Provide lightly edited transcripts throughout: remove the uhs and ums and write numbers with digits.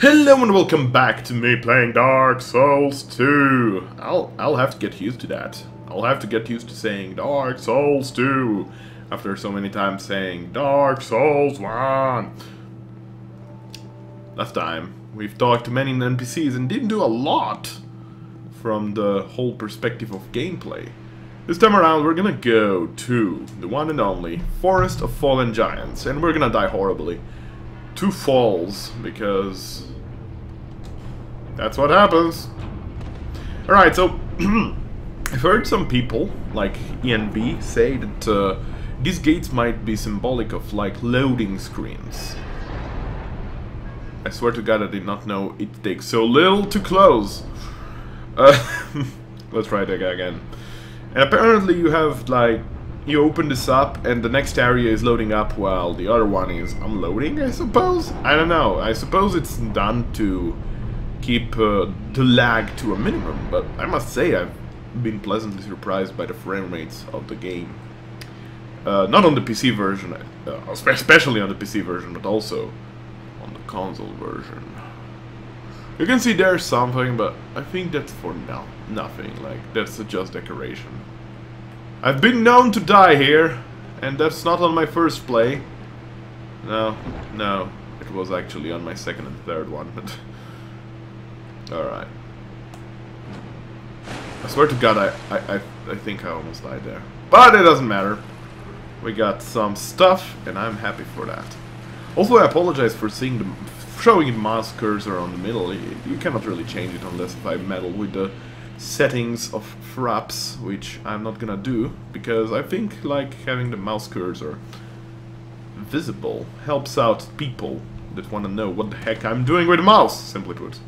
Hello and welcome back to me playing Dark Souls 2. I'll have to get used to that. I'll have to get used to saying Dark Souls 2 after so many times saying Dark Souls 1. Last time we've talked to many NPCs and didn't do a lot from the whole perspective of gameplay. This time around we're gonna go to the one and only Forest of Fallen Giants, and we're gonna die horribly. 2 falls, because that's what happens. Alright, so I've heard some people, like ENB, say that these gates might be symbolic of, like, loading screens. I swear to God I did not know it takes so little to close. Let's try that again. And apparently you have, like, you open this up and the next area is loading up while the other one is unloading, I suppose? I don't know. I suppose it's done to keep the lag to a minimum, but I must say I've been pleasantly surprised by the frame rates of the game. Not on the PC version, especially on the PC version, but also on the console version. You can see there's something, but I think that's for now nothing. Like, that's just decoration. I've been known to die here, and that's not on my first play. No, it was actually on my second and third one, but alright. I swear to God, I think I almost died there. But it doesn't matter. We got some stuff, and I'm happy for that. Also, I apologize for showing the mouse cursor on the middle. You cannot really change it unless if I meddle with the settings of fraps, which I'm not gonna do, because I think, like, having the mouse cursor visible helps out people that want to know what the heck I'm doing with the mouse, simply put.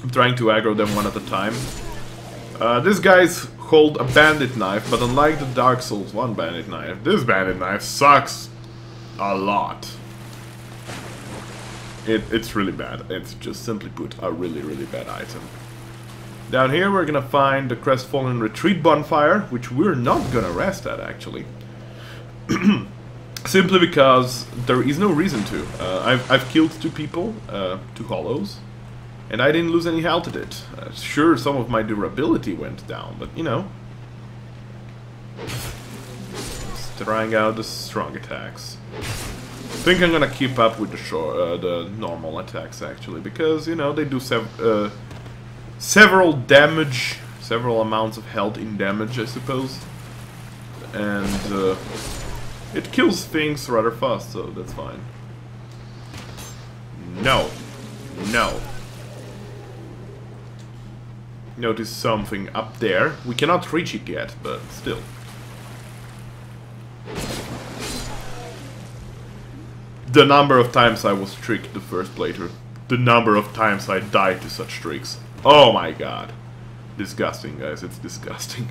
I'm trying to aggro them one at a time. These guys hold a bandit knife, but unlike the Dark Souls 1 bandit knife, this bandit knife sucks a lot. It's really bad. It's just, simply put, a really, really bad item. Down here we're gonna find the Crestfallen Retreat bonfire, which we're not gonna rest at, actually. Simply because there is no reason to. I've killed 2 people, 2 hollows, and I didn't lose any health at it. Sure, some of my durability went down, but you know. Just trying out the strong attacks. I think I'm gonna keep up with the normal attacks, actually, because, you know, they do several damage, several amounts of health in damage, I suppose, and it kills things rather fast, so that's fine. No. Notice something up there. We cannot reach it yet, but still. The number of times I was tricked the first playthrough. The number of times I died to such tricks. Oh my god. Disgusting, guys. It's disgusting.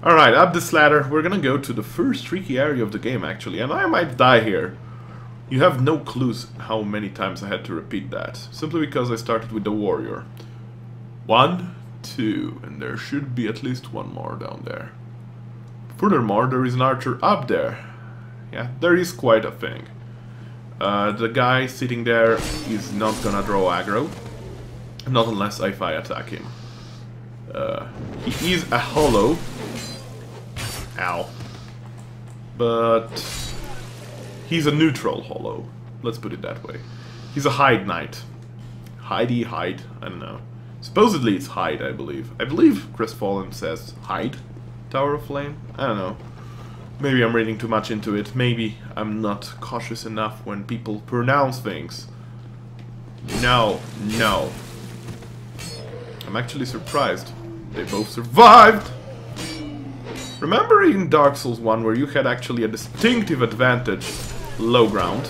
Alright, up this ladder. We're gonna go to the first tricky area of the game, actually. And I might die here. You have no clues how many times I had to repeat that. Simply because I started with the warrior. 1, 2, and there should be at least one more down there. Furthermore, there is an archer up there. Yeah, there is quite a thing. The guy sitting there is not gonna draw aggro. Not unless if I attack him. He is a hollow. Ow. But he's a neutral hollow. Let's put it that way. He's a hide knight. Hidey, hide, I don't know. Supposedly it's hide, I believe. I believe Crestfallen says hide. Tower of Flame? I don't know. Maybe I'm reading too much into it. Maybe I'm not cautious enough when people pronounce things. No. I'm actually surprised. They both survived! Remember in Dark Souls 1 where you had actually a distinctive advantage, low ground?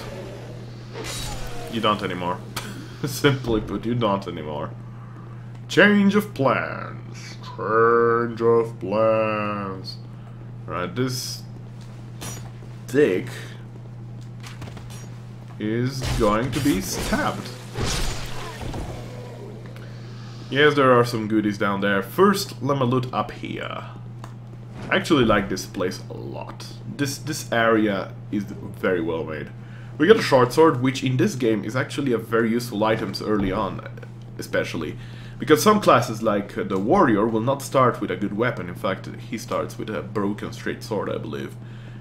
You don't anymore. Simply put, you don't anymore. Change of plans. Change of plans. Right, this dick is going to be stabbed. Yes, there are some goodies down there. First, let me loot up here. I actually like this place a lot. This area is very well made. We got a short sword, which in this game is actually a very useful item early on, especially. Because some classes, like the warrior, will not start with a good weapon. In fact, he starts with a broken straight sword, I believe.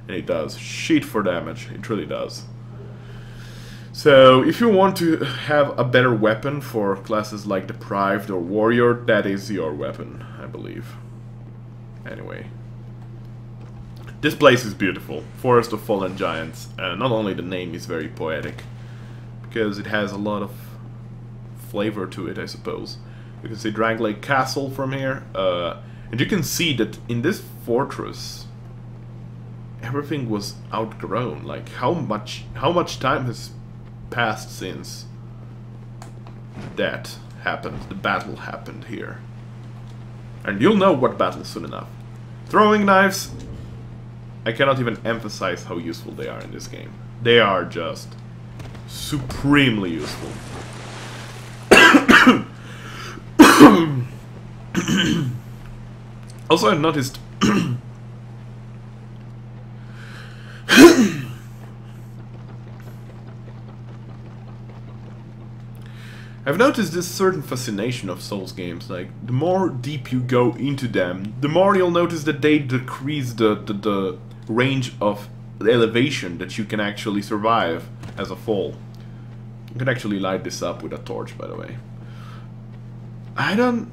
And it does shit for damage, it really does. So, if you want to have a better weapon for classes like Deprived or Warrior, that is your weapon, I believe. Anyway. This place is beautiful. Forest of Fallen Giants. Not only the name is very poetic, because it has a lot of flavor to it, I suppose. You can see Dranglake Castle from here, and you can see that in this fortress, everything was outgrown. Like, how much time has passed since that happened, the battle happened here. And you'll know what battle soon enough. Throwing knives, I cannot even emphasize how useful they are in this game. They are just supremely useful. Also, I've noticed this certain fascination of Souls games. Like, the more deep you go into them, the more you'll notice that they decrease the range of elevation that you can actually survive as a fall. You can actually light this up with a torch, by the way. I don't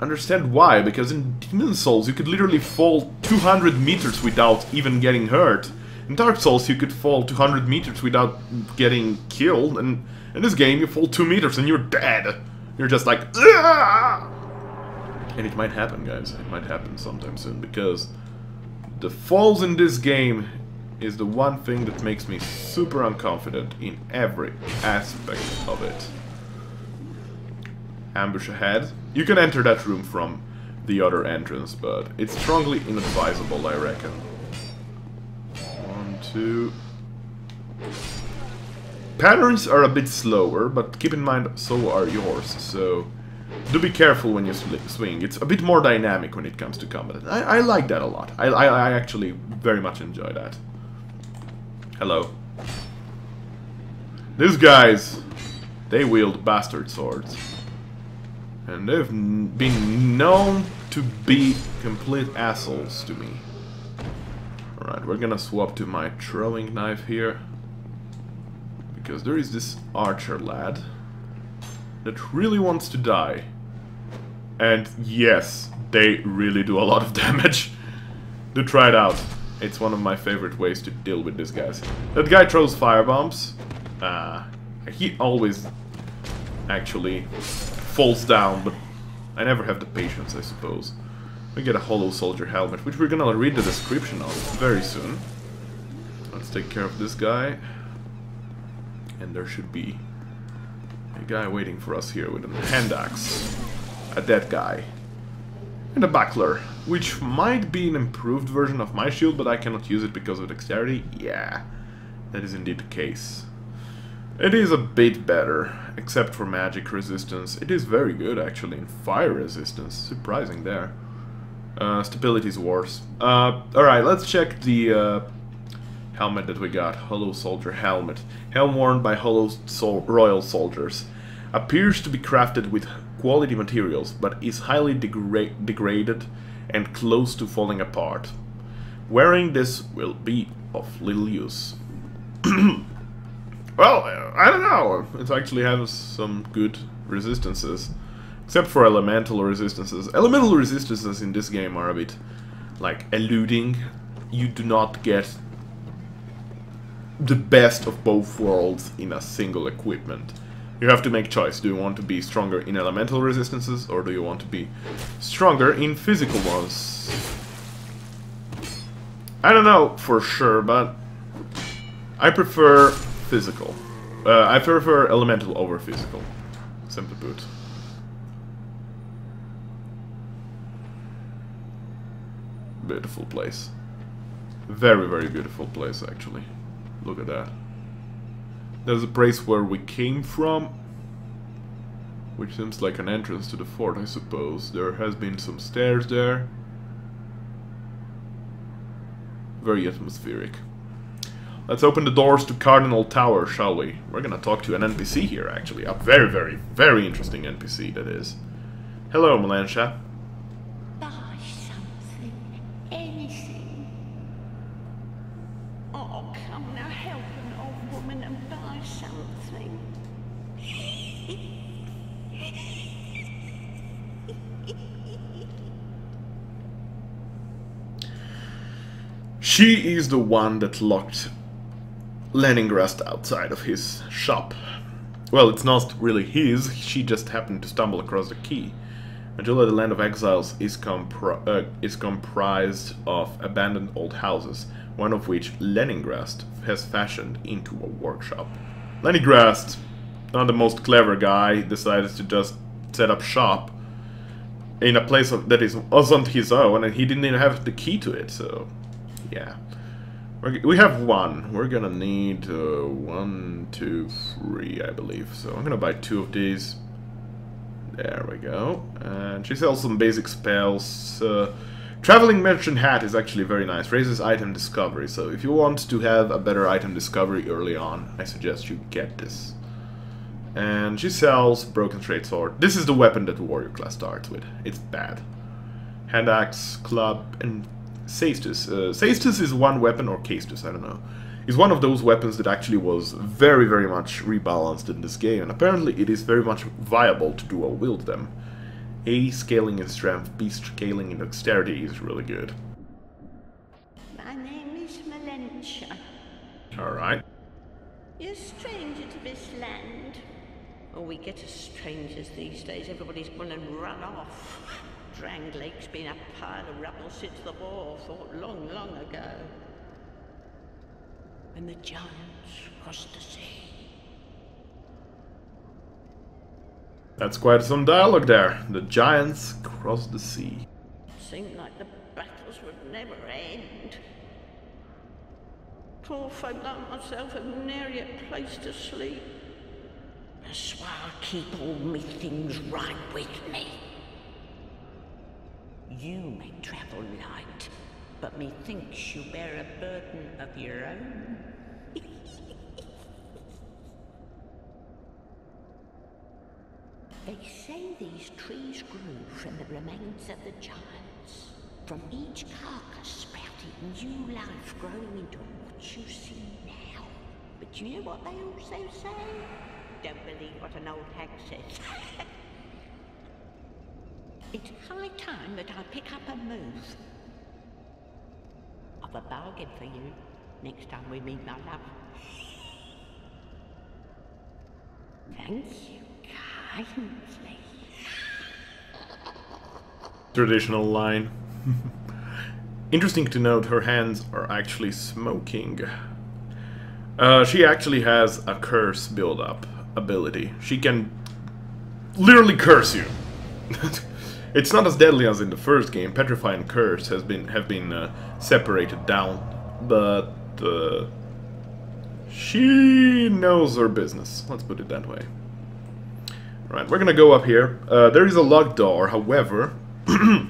understand why, because in Demon Souls you could literally fall 200 meters without even getting hurt. In Dark Souls you could fall 200 meters without getting killed, and in this game you fall 2 meters and you're dead. You're just like, "Aah!" And it might happen, guys. It might happen sometime soon, because the falls in this game is the one thing that makes me super unconfident in every aspect of it. Ambush ahead. You can enter that room from the other entrance, but it's strongly inadvisable, I reckon. 1, 2... Patterns are a bit slower, but keep in mind, so are yours, so do be careful when you swing. It's a bit more dynamic when it comes to combat. I like that a lot. I actually very much enjoy that. Hello. These guys, they wield bastard swords. And they've been known to be complete assholes to me. Alright, we're gonna swap to my throwing knife here. Because there is this archer lad that really wants to die. And yes, they really do a lot of damage. Do try it out. It's one of my favorite ways to deal with these guys. That guy throws firebombs. He always actually falls down, but I never have the patience, I suppose. We get a hollow soldier helmet, which we're gonna read the description of very soon. Let's take care of this guy. And there should be a guy waiting for us here with a hand axe. A dead guy. And a buckler, which might be an improved version of my shield, but I cannot use it because of dexterity. Yeah, that is indeed the case. It is a bit better, except for magic resistance. It is very good, actually, in fire resistance. Surprising there. Stability is worse. Alright, let's check the helmet that we got. Hollow Soldier Helmet. Helm worn by royal soldiers. Appears to be crafted with quality materials, but is highly degraded and close to falling apart. Wearing this will be of little use. Well, I don't know. It actually has some good resistances. Except for elemental resistances. Elemental resistances in this game are a bit, like, eluding. You do not get the best of both worlds in a single equipment. You have to make choice. Do you want to be stronger in elemental resistances, or do you want to be stronger in physical ones? I don't know for sure, but I prefer physical. I prefer elemental over physical, simply put. Beautiful place. Very, very beautiful place, actually. Look at that. There's a place where we came from, which seems like an entrance to the fort, I suppose. There has been some stairs there. Very atmospheric. Let's open the doors to Cardinal Tower, shall we? We're gonna talk to an NPC here, actually. A very, very, very interesting NPC, that is. Hello, Melancha. Buy something, anything. Oh, come now, help an old woman and buy something. She is the one that locked Leningrad outside of his shop. Well, it's not really his, she just happened to stumble across the key. Majula, the land of exiles, is comprised of abandoned old houses, one of which Leningrad has fashioned into a workshop. Leningrad, not the most clever guy, decided to just set up shop in a place that wasn't his own, and he didn't even have the key to it, so yeah. We have one. We're gonna need 1, 2, 3, I believe. So I'm gonna buy 2 of these. There we go. And she sells some basic spells. Traveling Merchant Hat is actually very nice. Raises item discovery. So if you want to have a better item discovery early on, I suggest you get this. And she sells Broken Straight Sword. This is the weapon that the warrior class starts with. It's bad. Hand axe, club, and Caestus. Caestus is one weapon, or Caestus, I don't know. Is one of those weapons that actually was very, very much rebalanced in this game, and apparently it is very much viable to dual wield them. A scaling in strength, B scaling in dexterity is really good. My name is Melancha. Alright. You're a stranger to this land. Oh, we get as strangers these days. Everybody's gone and run off. Drang Lake's been a pile of rubble since the war fought long, long ago. And the giants crossed the sea. That's quite some dialogue there. The giants crossed the sea. Seemed like the battles would never end. Poor folk like myself have nary a place to sleep. That's why I keep all me things right with me. You may travel light, but methinks you bear a burden of your own. They say these trees grew from the remains of the giants. From each carcass sprouted new life growing into what you see now. But you know what they also say? Don't believe what an old hag says. It's high time that I pick up and move. I've a bargain for you next time we meet, my love. Thank you kindly. Traditional line. Interesting to note, her hands are actually smoking. She actually has a curse build-up ability. She can literally curse you. It's not as deadly as in the first game. Petrify and Curse have been separated down, but she knows her business. Let's put it that way. Right, we're gonna go up here. There is a locked door, however. There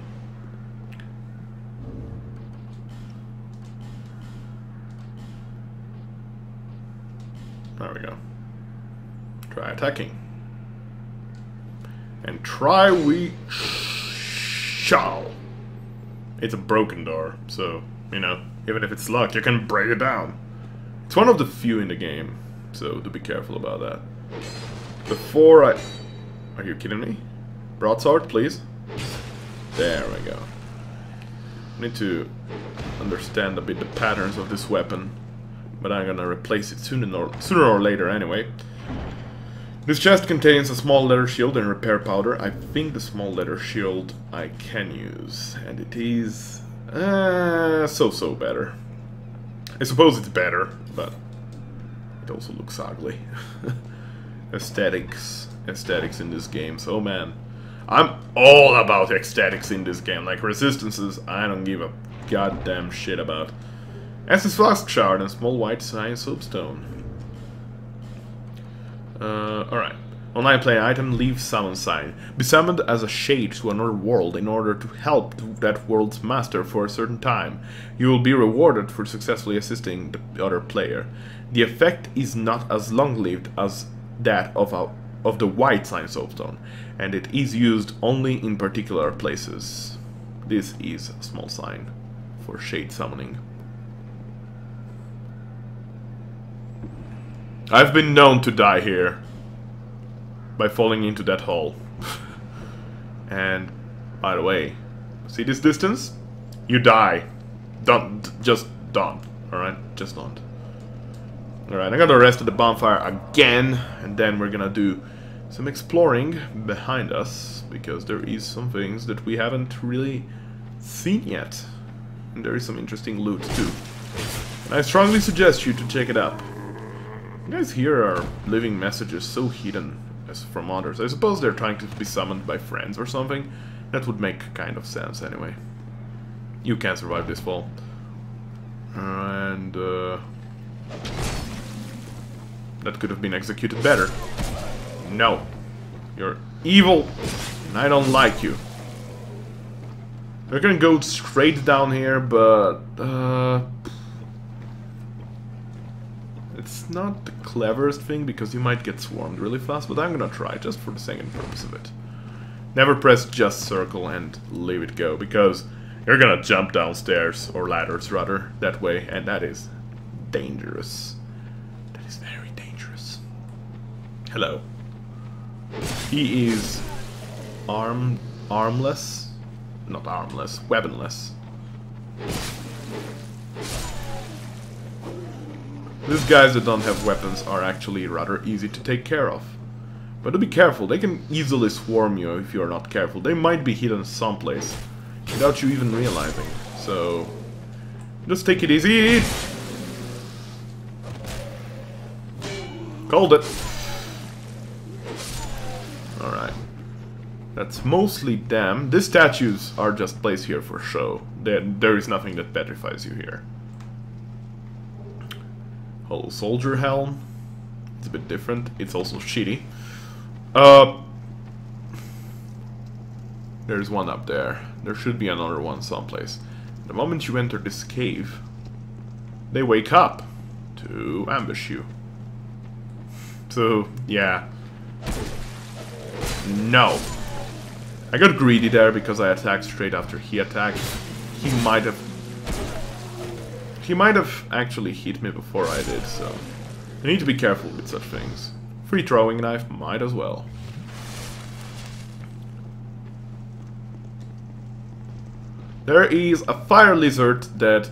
we go. Try attacking. And try we shall. It's a broken door, so, you know, even if it's locked, you can break it down. It's one of the few in the game, so do be careful about that. Before I... Are you kidding me? Broadsword, please. There we go. I need to understand a bit the patterns of this weapon, but I'm gonna replace it sooner or later anyway. This chest contains a small leather shield and repair powder. I think the small leather shield I can use, and it is so better. I suppose it's better, but it also looks ugly. Aesthetics in this game. So man, I'm all about aesthetics in this game. Like resistances, I don't give a goddamn shit about. Estus Flask Shard and small white cyan soapstone. Alright. Online play item, leave summon sign. Be summoned as a shade to another world in order to help that world's master for a certain time. You will be rewarded for successfully assisting the other player. The effect is not as long-lived as that of the white sign soapstone, and it is used only in particular places. This is a small sign for shade summoning. I've been known to die here by falling into that hole. And by the way, see this distance? You die. Just don't. Alright? Just don't. Alright, I'm gonna rest at the bonfire again, and then we're gonna do some exploring behind us, because there is some things that we haven't really seen yet. And there is some interesting loot too. And I strongly suggest you to check it out. You guys here are leaving messages so hidden as from others. I suppose they're trying to be summoned by friends or something. That would make kind of sense anyway. You can't survive this fall. And that could have been executed better. No. You're evil, and I don't like you. We're gonna go straight down here, but it's not the cleverest thing, because you might get swarmed really fast, but I'm gonna try, just for the second purpose of it. Never press just circle and leave it go, because you're gonna jump downstairs, or ladders rather, that way, and that is dangerous. That is very dangerous. Hello. He is armless? Not armless, weaponless. These guys that don't have weapons are actually rather easy to take care of. But do be careful, they can easily swarm you if you're not careful. They might be hidden someplace without you even realizing. So just take it easy. Called it. Alright. That's mostly them. These statues are just placed here for show. There is nothing that petrifies you here. Hollow soldier helm. It's a bit different. It's also shitty. There's one up there. There should be another one someplace. The moment you enter this cave, they wake up to ambush you. So, yeah. No. I got greedy there because I attacked straight after he attacked. He might have actually hit me before I did, so I need to be careful with such things. Free throwing knife, might as well. There is a fire lizard that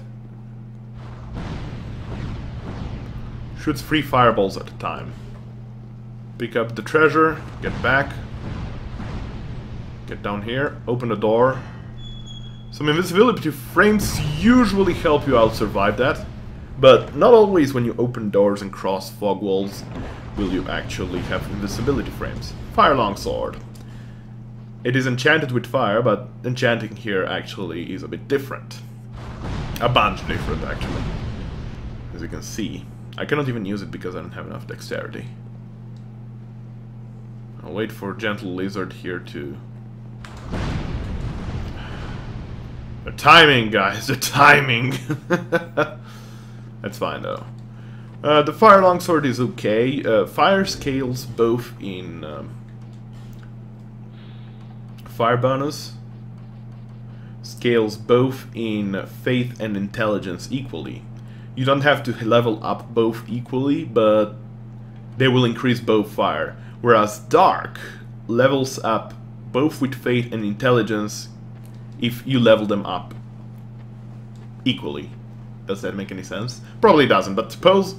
shoots 3 fireballs at a time. Pick up the treasure, get back, get down here, open the door. Some invisibility frames usually help you out survive that, but not always when you open doors and cross fog walls will you actually have invisibility frames. Fire longsword. It is enchanted with fire, but enchanting here actually is a bit different. A bunch different, actually. As you can see. I cannot even use it because I don't have enough dexterity. I'll wait for Gentle Lizard here to... The timing, guys, the timing! That's fine, though. The Fire Longsword is okay. Fire scales both in... Fire bonus scales both in faith and intelligence equally. You don't have to level up both equally, but they will increase both fire. Whereas dark levels up both with faith and intelligence if you level them up equally. Does that make any sense? Probably doesn't, but suppose,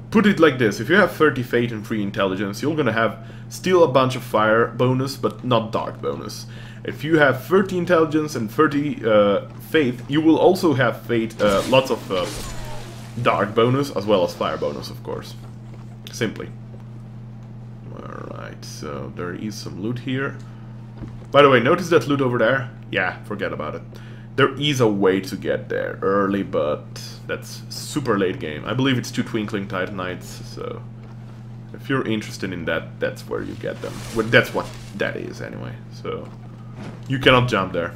put it like this, if you have 30 faith and 3 intelligence, you're gonna have still a bunch of fire bonus, but not dark bonus. If you have 30 intelligence and 30 faith, you will also have faith, lots of dark bonus, as well as fire bonus, of course. Simply. Alright, so there is some loot here. By the way, notice that loot over there? Yeah, forget about it. There is a way to get there early, but that's super late game. I believe it's 2 Twinkling Titanites, so If you're interested in that, that's where you get them. Well, that's what that is anyway. So you cannot jump there.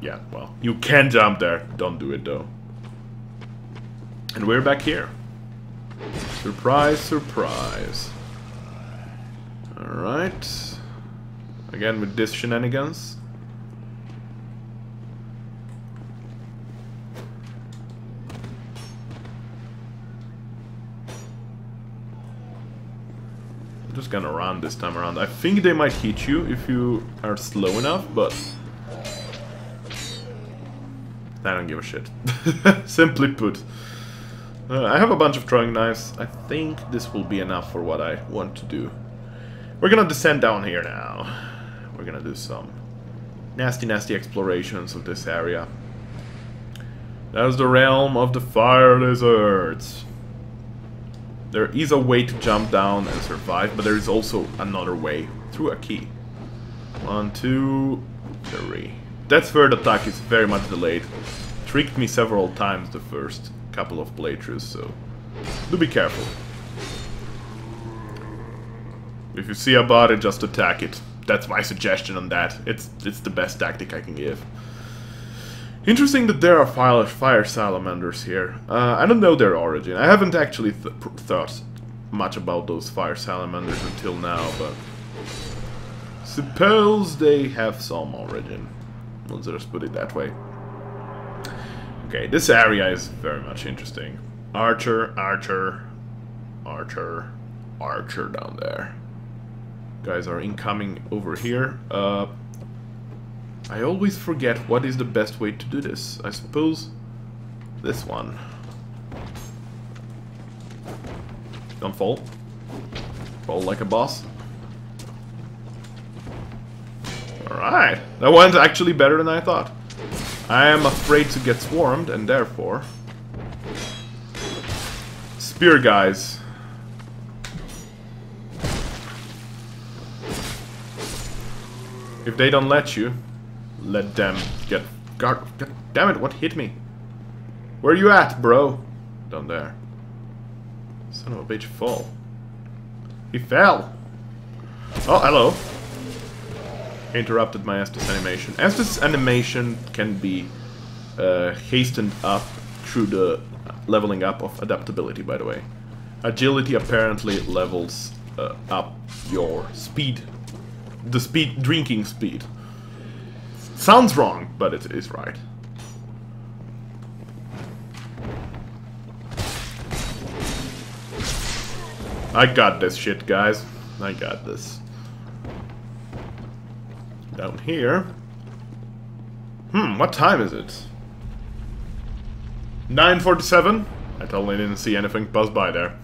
Yeah, well, you can jump there. Don't do it though. And we're back here. Surprise, surprise. Alright. Again with this shenanigans. I'm just gonna run this time around. I think they might hit you if you are slow enough, but I don't give a shit. Simply put. I have a bunch of throwing knives. I think this will be enough for what I want to do. We're gonna descend down here now. We're gonna do some nasty, nasty explorations of this area. That is the realm of the fire lizards. There is a way to jump down and survive, but there is also another way through a key. 1, 2, 3. That third attack is very much delayed. Tricked me several times the first couple of playthroughs, so do be careful. If you see a body, just attack it. That's my suggestion on that. It's the best tactic I can give. Interesting that there are fire salamanders here. I don't know their origin. I haven't actually thought much about those fire salamanders until now, but suppose they have some origin. Let's just put it that way. Okay, this area is very much interesting. Archer, archer, archer, archer down there. Guys are incoming over here. I always forget what is the best way to do this. I suppose this one. Don't fall. Fall like a boss. Alright, that went actually better than I thought. I am afraid to get swarmed, and therefore... Spear guys. If they don't let you, let them get... God damn it, what hit me? Where you at, bro? Down there. Son of a bitch, fall. He fell! Oh, hello. Interrupted my Estus animation. Estus animation can be hastened up through the leveling up of adaptability, by the way. Agility apparently levels up your speed. The speed, drinking speed. Sounds wrong, but it is right. I got this shit, guys. I got this. Down here. What time is it? 9:47? I totally didn't see anything pass by there.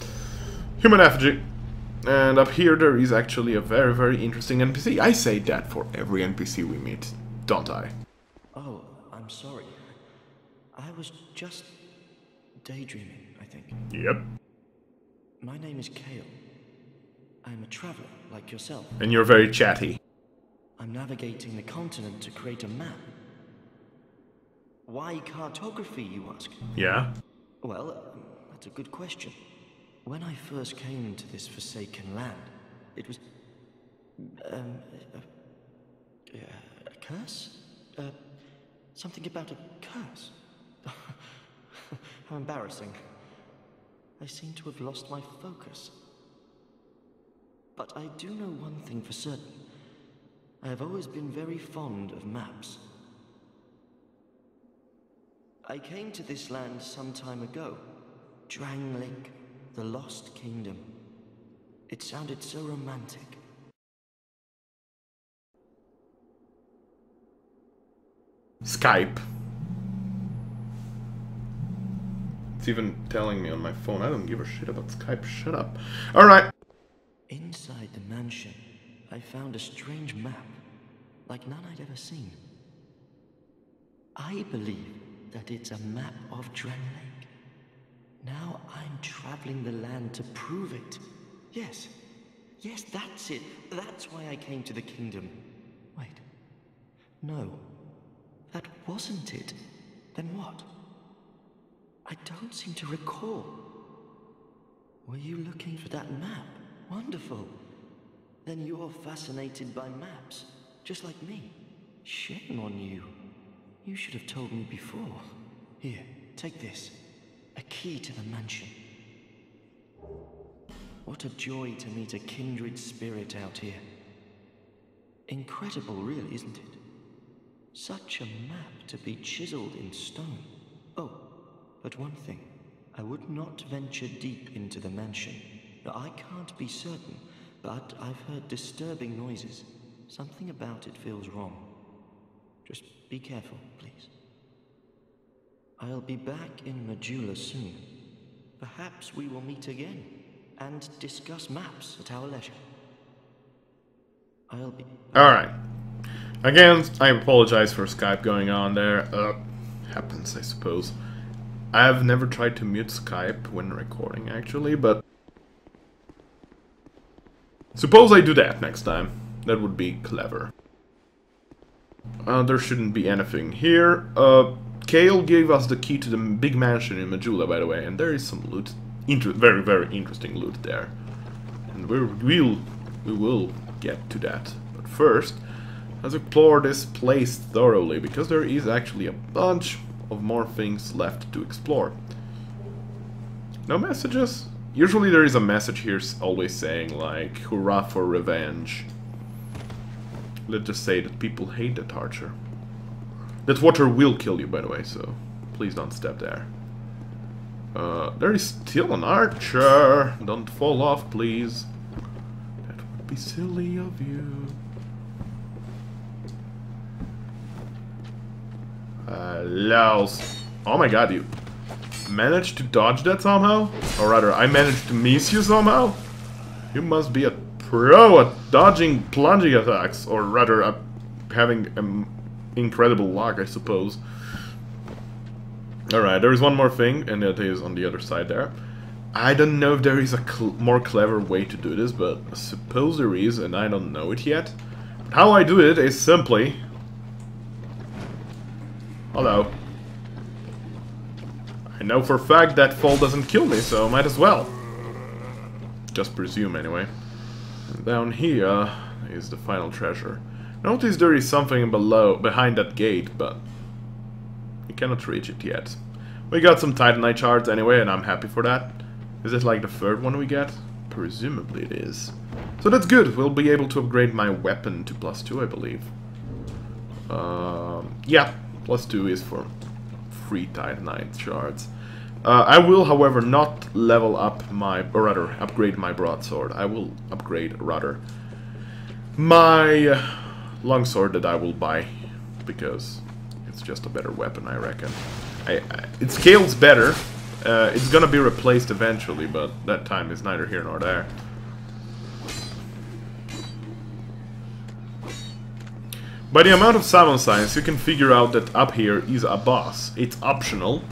Human effigy. And up here there is actually a very, very interesting NPC. I say that for every NPC we meet, don't I? Oh, I'm sorry. I was just daydreaming, I think. Yep. My name is Kale. I'm a traveler, like yourself. And you're very chatty. I'm navigating the continent to create a map. Why cartography, you ask? Yeah? Well, that's a good question. When I first came to this forsaken land, it was... a curse? Something about a curse? How embarrassing. I seem to have lost my focus. But I do know one thing for certain. I have always been very fond of maps. I came to this land some time ago. Drangleic, the Lost Kingdom. It sounded so romantic. Skype. It's even telling me on my phone. I don't give a shit about Skype. Shut up. Alright. Inside the mansion, I found a strange map, like none I'd ever seen. I believe that it's a map of Drangleic. Now I'm traveling the land to prove it. Yes, that's it. That's why I came to the kingdom. Wait. No, that wasn't it. Then what? I don't seem to recall. Were you looking for that map? Wonderful. Then you're fascinated by maps, just like me. Shame on you. You should have told me before. Here, take this. A key to the mansion. What a joy to meet a kindred spirit out here. Incredible, really, isn't it? Such a map to be chiseled in stone. Oh, but one thing. I would not venture deep into the mansion. Now, I can't be certain, but I've heard disturbing noises. Something about it feels wrong. Just be careful, please. I'll be back in Majula soon. Perhaps we will meet again and discuss maps at our leisure. I'll be... Alright. Again, I apologize for Skype going on there. Happens, I suppose. I've never tried to mute Skype when recording, actually, but... suppose I do that next time. That would be clever. There shouldn't be anything here. Kale gave us the key to the big mansion in Majula, by the way, and there is some loot. Very, very interesting loot there. And we will get to that. But first, let's explore this place thoroughly, because there is actually a bunch of more things left to explore. No messages? Usually there is a message here always saying, like, hurrah for revenge. Let's just say that people hate that archer. That water will kill you, by the way, so please don't step there. There is still an archer. Don't fall off, please. That would be silly of you. Laos. Oh my god, you managed to dodge that somehow? Or rather, I managed to miss you somehow? You must be a pro at dodging plunging attacks, or rather, having incredible luck, I suppose. Alright, there is one more thing, and that is on the other side there. I don't know if there is a more clever way to do this, but I suppose there is, and I don't know it yet. But how I do it is simply... hello. I know for a fact that fall doesn't kill me, so might as well. Just presume, anyway. And down here is the final treasure. Notice there is something behind that gate, but you cannot reach it yet. We got some Titanite shards anyway, and I'm happy for that. Is it like the third one we get? Presumably it is. So that's good. We'll be able to upgrade my weapon to +2, I believe. Yeah, +2 is for free Titanite shards. I will, however, not level up my, or rather, upgrade my broadsword. I will upgrade, rather, my longsword that I will buy, because it's just a better weapon, I reckon. It scales better. It's gonna be replaced eventually, but that time is neither here nor there. By the amount of summon signs, you can figure out that up here is a boss. It's optional,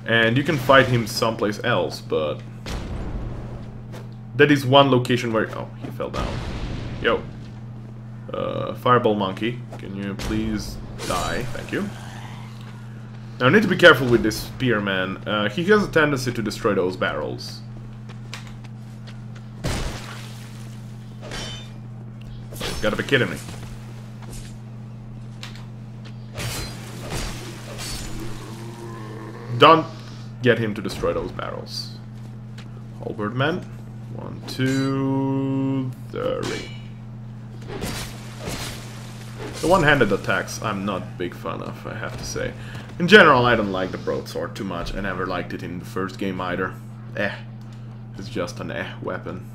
and you can fight him someplace else, but that is one location where... oh, he fell down. Yo. Fireball monkey, can you please die? Thank you. Now I need to be careful with this spearman. He has a tendency to destroy those barrels. You gotta be kidding me. Don't get him to destroy those barrels. Halberd man. 1, 2, 3. The one-handed attacks I'm not a big fan of, I have to say. In general, I don't like the broadsword too much. I never liked it in the first game either. It's just an weapon.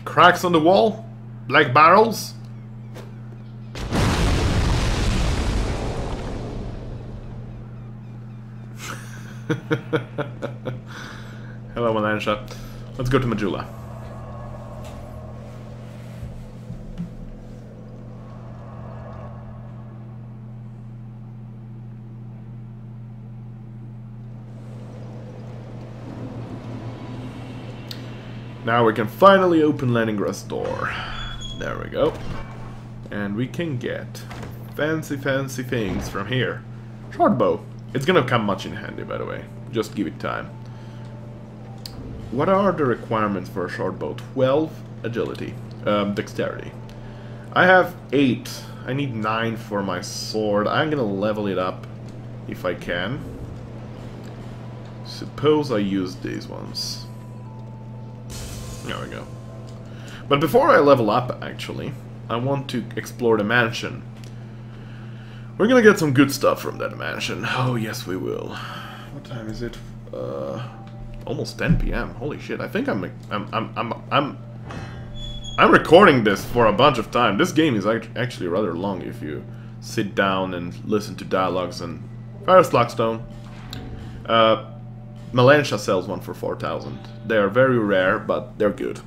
Cracks on the wall? Black barrels? Hello, Malansha. Let's go to Majula. Now we can finally open Leningrad's door. There we go. And we can get fancy things from here. Short bow. It's gonna come much in handy, by the way. Just give it time. what are the requirements for a short bow? 12 agility, dexterity. I have 8. I need 9 for my sword. I'm gonna level it up if I can. Suppose I use these ones. There we go. But before I level up, actually, I want to explore the mansion. We're gonna get some good stuff from that mansion. Oh, yes, we will. What time is it? Almost 10 p.m. Holy shit! I think I'm recording this for a bunch of time. This game is actually rather long if you sit down and listen to dialogues. And Ferrous Lockstone. Melantia sells one for 4,000. They are very rare, but they're good.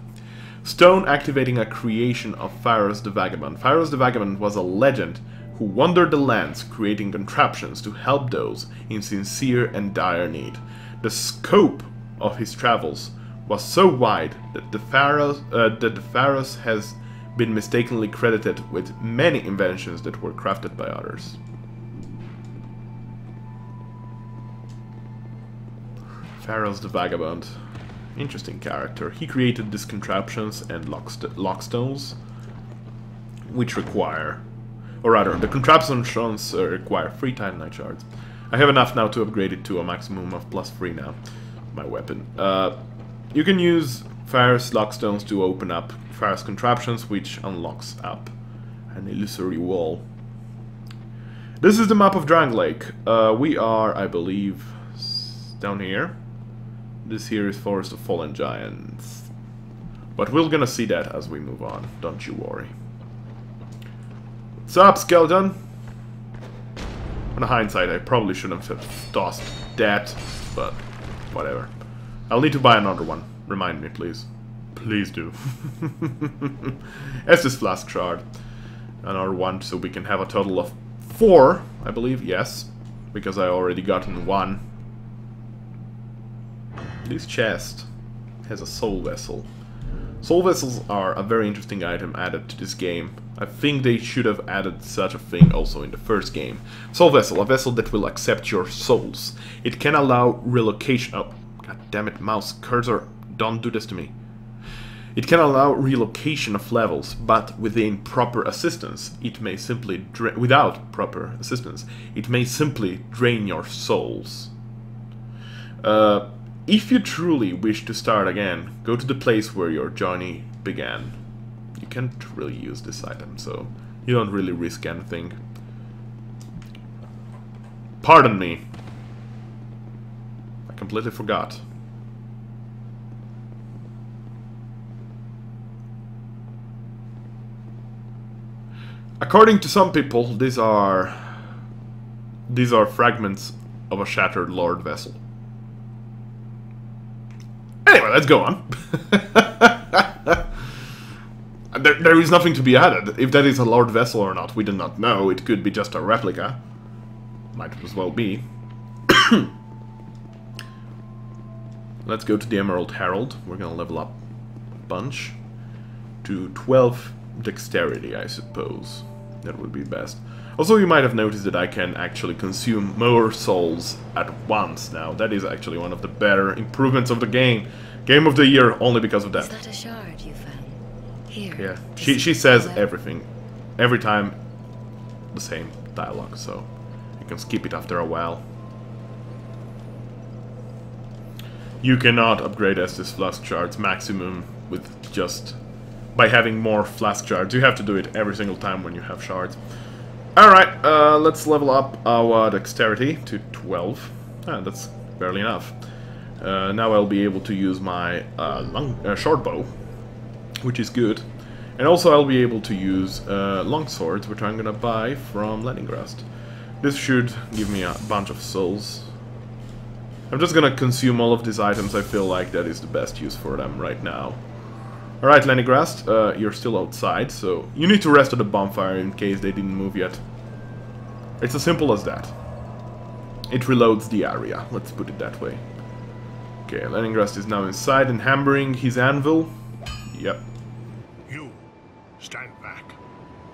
Stone activating a creation of Pharos the Vagabond. Pharos the Vagabond was a legend who wandered the lands, creating contraptions to help those in sincere and dire need. The scope of his travels was so wide that the Pharos has been mistakenly credited with many inventions that were crafted by others. Pharos the Vagabond. Interesting character. He created these contraptions and lockstones, which require... Or rather, the contraptions require 3 Titanite shards. I have enough now to upgrade it to a maximum of +3 now. My weapon. You can use Pharos lockstones to open up Pharos contraptions, which unlocks up an illusory wall. This is the map of Drang Lake. We are, I believe, down here. This here is Forest of Fallen Giants. But we're gonna see that as we move on, don't you worry. What's up, skeleton? On hindsight, I probably shouldn't have tossed that, but whatever. I'll need to buy another one. Remind me, please. Please do. Estus Flask Shard. Another one, so we can have a total of 4, I believe, yes. Because I already gotten 1. This chest has a soul vessel. Soul vessels are a very interesting item added to this game. I think they should have added such a thing also in the first game. Soul vessel, a vessel that will accept your souls. It can allow relocation... Oh, god damn it, mouse cursor, don't do this to me. It can allow relocation of levels, but within proper assistance, it may simply without proper assistance, it may simply drain your souls. If you truly wish to start again, go to the place where your journey began. You can't really use this item, so you don't really risk anything. Pardon me. I completely forgot. According to some people, these are fragments of a shattered Lord vessel. Anyway, let's go on. There is nothing to be added. If that is a Lord vessel or not, we do not know. It could be just a replica. Might as well be. Let's go to the Emerald Herald. We're gonna level up a bunch. To 12 dexterity, I suppose. That would be best. Also, you might have noticed that I can actually consume more souls at once now. That is actually one of the better improvements of the game. Game of the year only because of that. Is that a shard you found? Here. Yeah, she says everything. Every time the same dialogue, so you can skip it after a while. You cannot upgrade Estus Flask Shards maximum with just by having more Flask Shards. You have to do it every single time when you have shards. Alright, let's level up our dexterity to 12. Ah, that's barely enough. Now I'll be able to use my short bow, which is good. And also I'll be able to use long swords, which I'm gonna buy from Leningrast. This should give me a bunch of souls. I'm just gonna consume all of these items. I feel like that is the best use for them right now. Alright, Leningrast, you're still outside, so you need to rest at the bonfire in case they didn't move yet. It's as simple as that. It reloads the area, let's put it that way. Okay, Leningrast is now inside and hammering his anvil. Yep. You, stand back.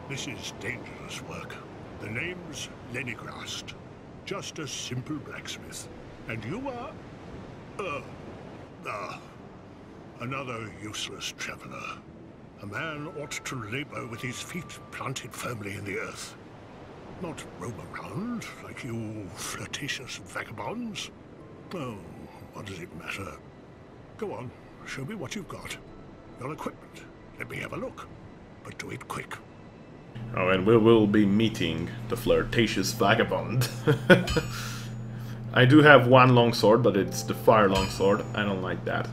This is dangerous work. The name's Leningrast. Just a simple blacksmith. And you are... Another useless traveler. A man ought to labor with his feet planted firmly in the earth. Not roam around like you flirtatious vagabonds. Oh, what does it matter? Go on, show me what you've got. Your equipment. Let me have a look. But do it quick. Oh, and we will be meeting the flirtatious vagabond. I do have one longsword, but it's the fire longsword. I don't like that.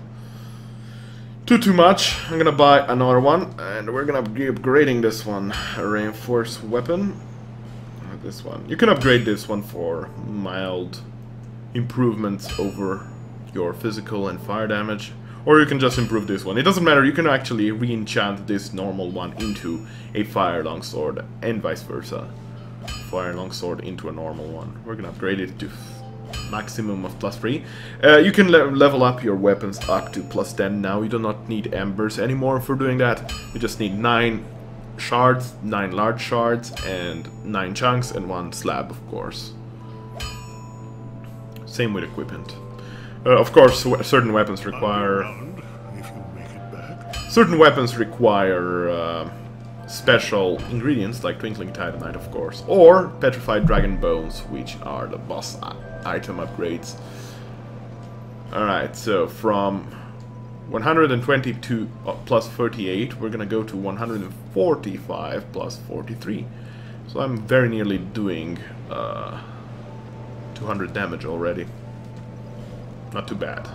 Too much. I'm gonna buy another one, and we're gonna be upgrading this one. A reinforced weapon. This one. You can upgrade this one for mild improvements over your physical and fire damage. Or you can just improve this one. It doesn't matter, you can actually re-enchant this normal one into a fire longsword, and vice versa. Fire longsword into a normal one. We're gonna upgrade it to maximum of +3. You can level up your weapons up to +10 now. You do not need embers anymore for doing that. You just need 9 shards, 9 large shards, and 9 chunks, and 1 slab, of course. Same with equipment. Of course, certain weapons require... Certain weapons require special ingredients, like Twinkling Titanite, of course, or Petrified Dragon Bones, which are the boss item upgrades. Alright, so from 120 to +38, we're gonna go to 145 +43. So I'm very nearly doing 200 damage already. Not too bad.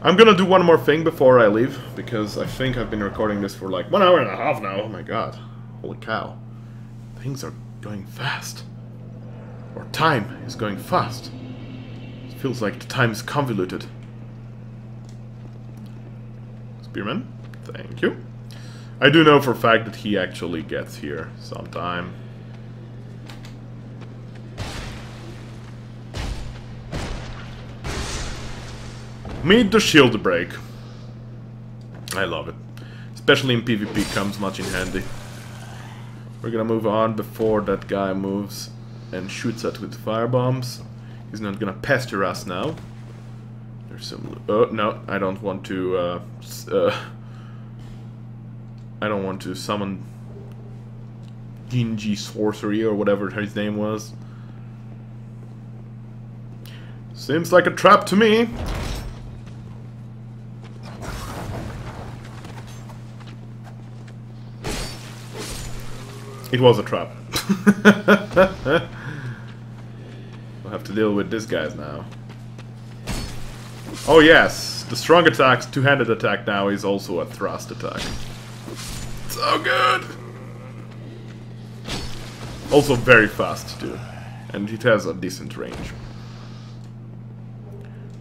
I'm gonna do one more thing before I leave, because I think I've been recording this for like 1 hour and a half now. Oh my god. Holy cow. Things are going fast. Or time is going fast. It feels like the time is convoluted. Spearman, thank you. I do know for a fact that he actually gets here sometime. Meet the shield break. I love it. Especially in PvP, comes much in handy. We're gonna move on before that guy moves and shoots us with firebombs. He's not gonna pester us now. There's some... Oh, no, I don't want to... I don't want to summon Ginji Sorcery or whatever his name was. Seems like a trap to me. It was a trap. We'll have to deal with these guys now. Oh yes, the strong attacks, two-handed attack now is also a thrust attack. So good! Also very fast too. And it has a decent range.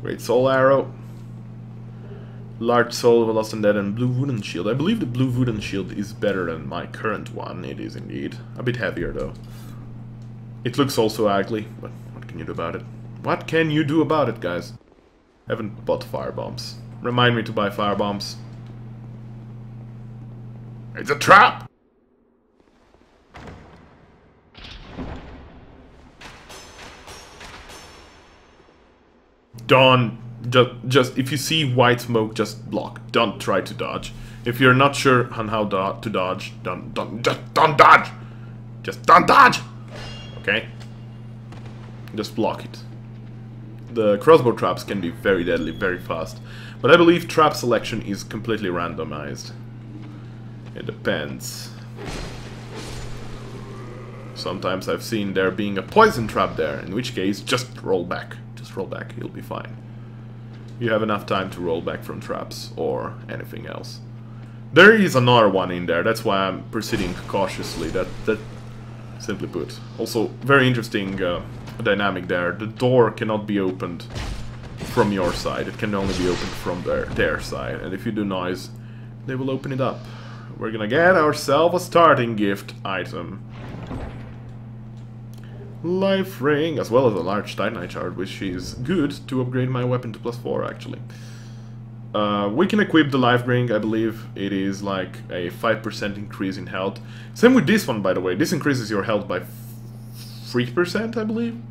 Great Soul Arrow. Large Soul of a Lost Undead and Blue Wooden Shield. I believe the Blue Wooden Shield is better than my current one. It is indeed. A bit heavier though. It looks also ugly, but what can you do about it? What can you do about it, guys? Haven't bought firebombs. Remind me to buy firebombs. It's a trap! Don't... Just if you see white smoke, just block. Don't try to dodge. If you're not sure on how to dodge, don't dodge. Just don't dodge. Okay? Just block it. The crossbow traps can be very deadly, very fast. But I believe trap selection is completely randomized. It depends. Sometimes I've seen there being a poison trap there, in which case just roll back. Just roll back, you'll be fine. You have enough time to roll back from traps or anything else. There is another one in there, that's why I'm proceeding cautiously, that simply put. Also, very interesting dynamic there. The door cannot be opened from your side, it can only be opened from their side. And if you do noise, they will open it up. We're gonna get ourselves a starting gift item. Life Ring, as well as a large Titanite shard, which is good to upgrade my weapon to +4, actually. We can equip the Life Ring, I believe it is like a 5% increase in health. Same with this one, by the way, this increases your health by 3%, I believe.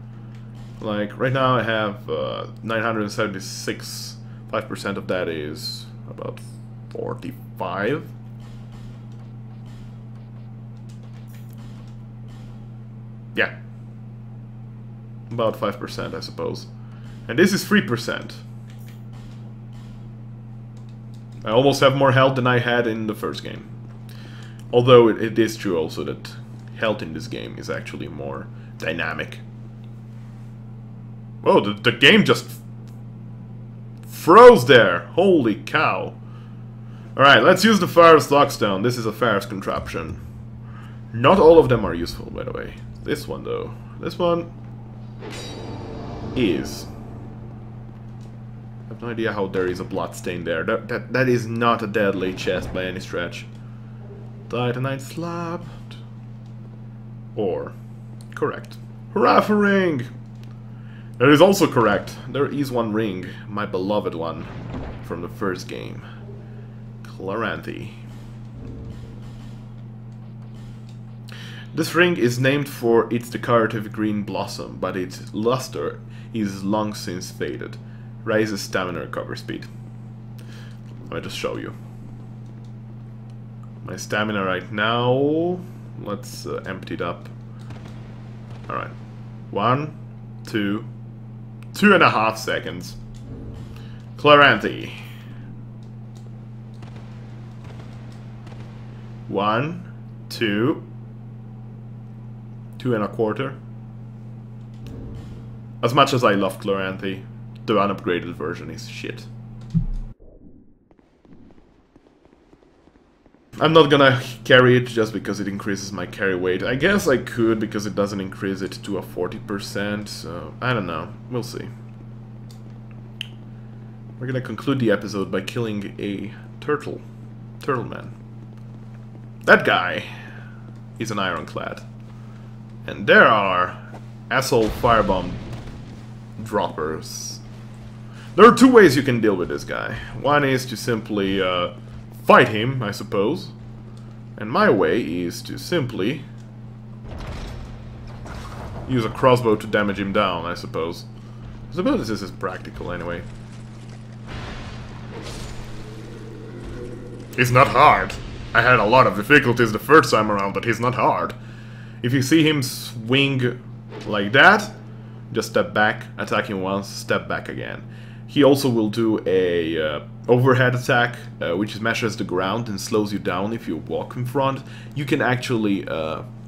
Like, right now I have 976, 5% of that is about 45. Yeah. About 5%, I suppose. And this is 3%. I almost have more health than I had in the first game. Although it is true also that health in this game is actually more dynamic. Whoa, the game just froze there! Holy cow! Alright, let's use the Far's Lockstone. This is a Far's contraption. Not all of them are useful, by the way. This one, though. This one is. I have no idea how there is a blood stain there. That is not a deadly chest by any stretch. Titanite slab. Or correct. Hurrah for ring! That is also correct. There is one ring, my beloved one, from the first game. Claranthe. This ring is named for its decorative green blossom, but its luster is long since faded. Raises stamina recovery speed. Let me just show you. My stamina right now, let's empty it up. Alright. 1, 2, 2.5 seconds. Claranthe. 1, 2, 2.25. As much as I love Claranthe, the unupgraded version is shit. I'm not gonna carry it just because it increases my carry weight. I guess I could because it doesn't increase it to a 40%, so I don't know. We'll see. We're gonna conclude the episode by killing a turtle. Turtle man. That guy is an ironclad. And there are asshole firebomb droppers. There are two ways you can deal with this guy. One is to simply fight him, I suppose. And my way is to simply use a crossbow to damage him down, I suppose. I suppose this is practical anyway. He's not hard. I had a lot of difficulties the first time around, but he's not hard. If you see him swing like that, just step back, attack him once, step back again. He also will do a overhead attack, which measures the ground and slows you down if you walk in front. You can actually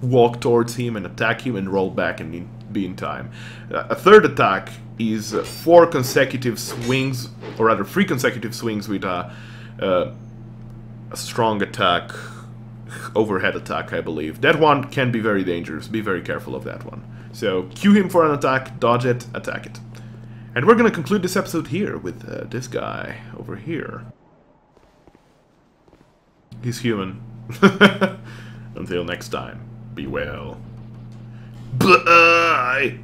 walk towards him and attack him and roll back and be in time. A third attack is 4 consecutive swings, or rather 3 consecutive swings with a strong attack, overhead attack, I believe. That one can be very dangerous. Be very careful of that one. So, cue him for an attack, dodge it, attack it. And we're gonna conclude this episode here with this guy over here. He's human. Until next time, be well. Bye!